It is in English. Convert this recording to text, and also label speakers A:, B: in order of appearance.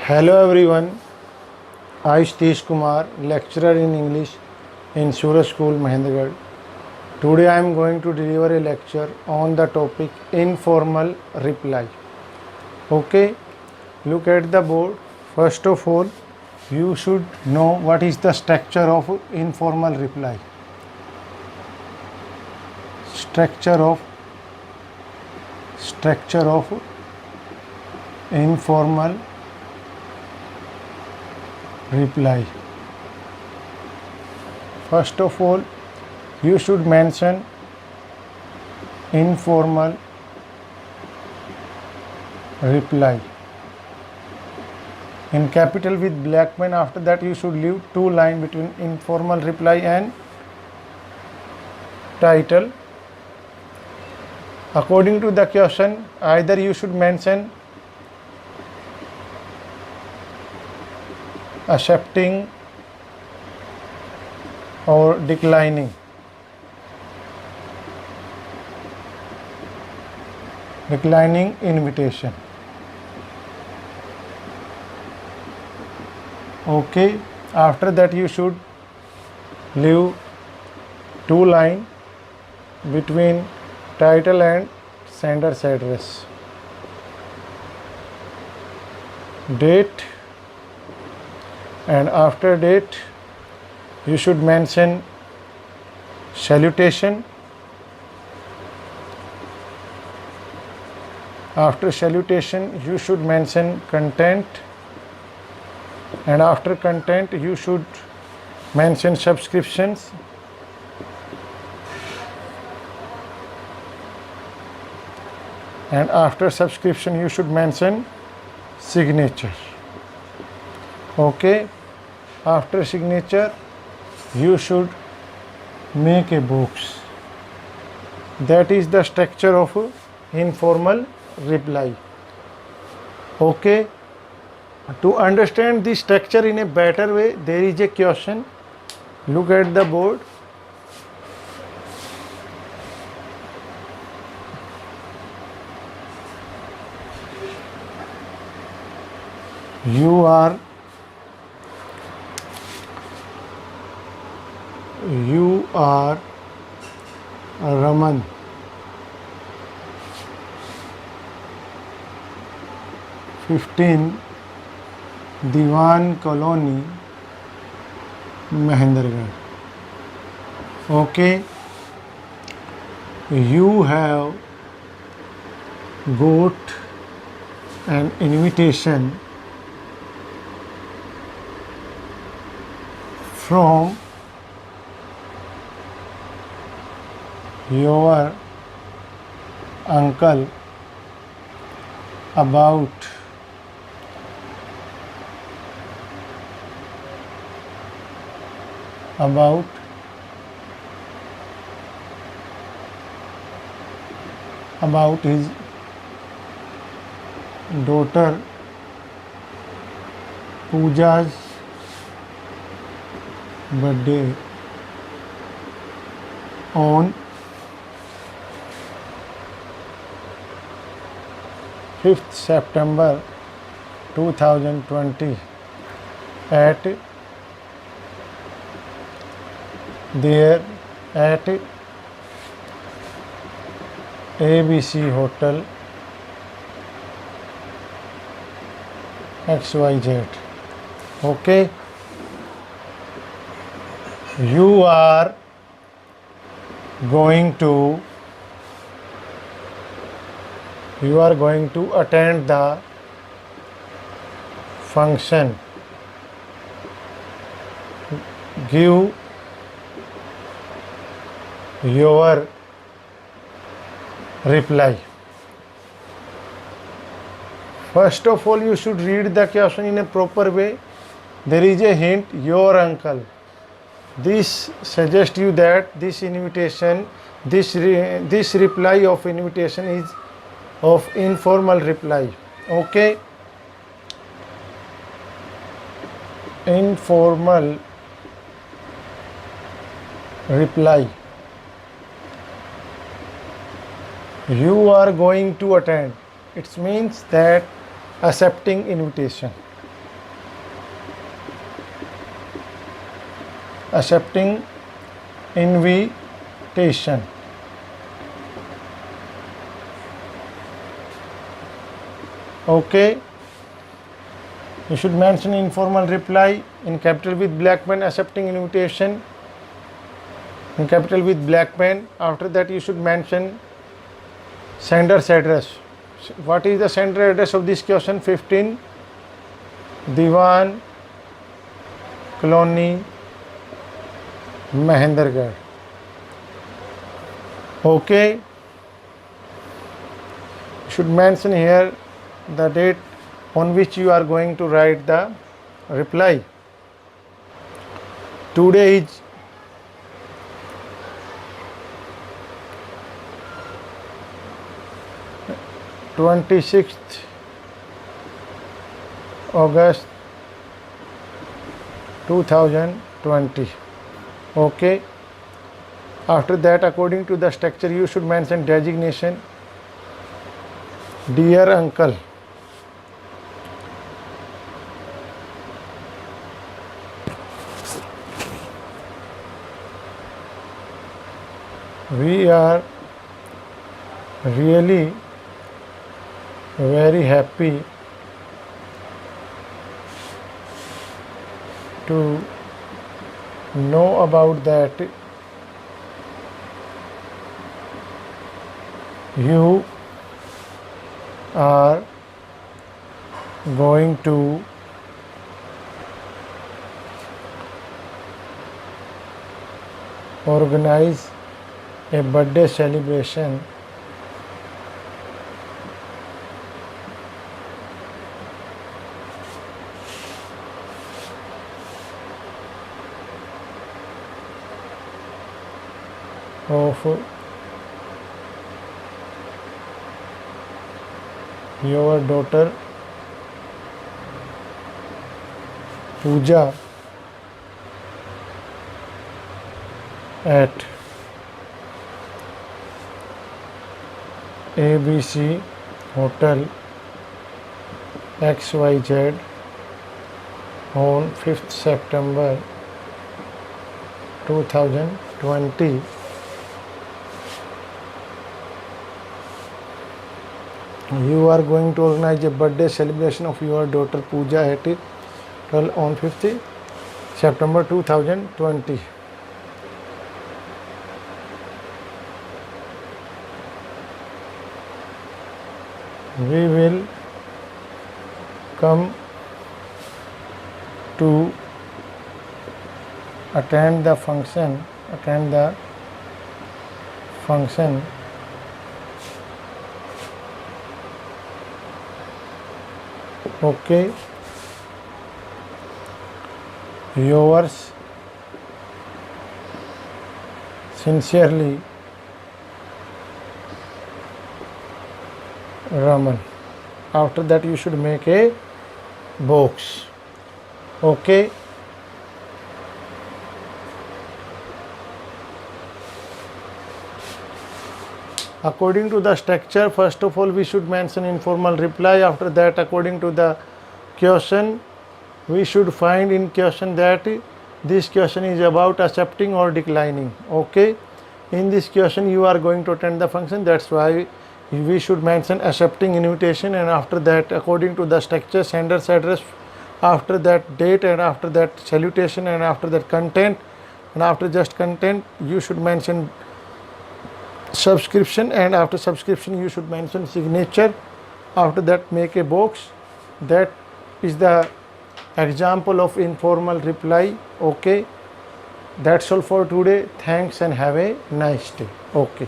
A: Hello everyone, I Satish Kumar, lecturer in English in Suraj School, Mahendragarh. Today I am going to deliver a lecture on the topic informal reply. Okay, look at the board. First of all, you should know what is the structure of informal reply. Structure of informal reply. First of all, you should mention informal reply in capital with black pen. After that, you should leave two lines between informal reply and title. According to the question, either you should mention accepting or declining. Declining invitation. Okay, after that you should leave two lines between title and sender's address. Date, and after date you should mention salutation. After salutation you should mention content, and after content you should mention subscriptions. And after subscription you should mention signature. Okay, after signature you should make a box. That is the structure of informal reply. Okay, to understand the structure in a better way, there is a question. Look at the board. You are Raman. (15) Diwan Colony, Mahendragarh. Okay, you have got an invitation from your uncle about his daughter Pooja's birthday on 5th September 2020 at ABC Hotel XYZ. Okay, you are going to attend the function. Give your reply. First of all, you should read the question in a proper way. There is a hint, your uncle. This suggests you that this invitation, this reply of invitation is of informal reply. Okay, informal reply. You are going to attend. It means that accepting invitation. accepting invitation. Okay, you should mention informal reply in capital with black pen, accepting invitation in capital with black pen. After that you should mention sender's address. What is the sender address of this question? 15 Diwan Colony, Mahendragarh. Okay, you should mention here the date on which you are going to write the reply. Today is 26th August 2020. Okay, after that, according to the structure, you should mention designation. Dear uncle, we are really very happy to know about that you are going to organize a birthday celebration of your daughter Pooja at ABC Hotel XYZ on 5th September 2020. You are going to organize a birthday celebration of your daughter Pooja at hotel on 5th September 2020. We will come to attend the function. Okay. Yours sincerely, Raman. After that you should make a box. Okay. According to the structure, first of all we should mention informal reply. After that, according to the question, we should find in question that this question is about accepting or declining. Okay, in this question you are going to attend the function, that's why we should mention accepting invitation, and after that, according to the structure, sender's address, after that date, and after that salutation, and after that content, and after just content you should mention subscription, and after subscription you should mention signature. After that, make a box. That is the example of informal reply. Okay, that's all for today. Thanks and have a nice day. Okay.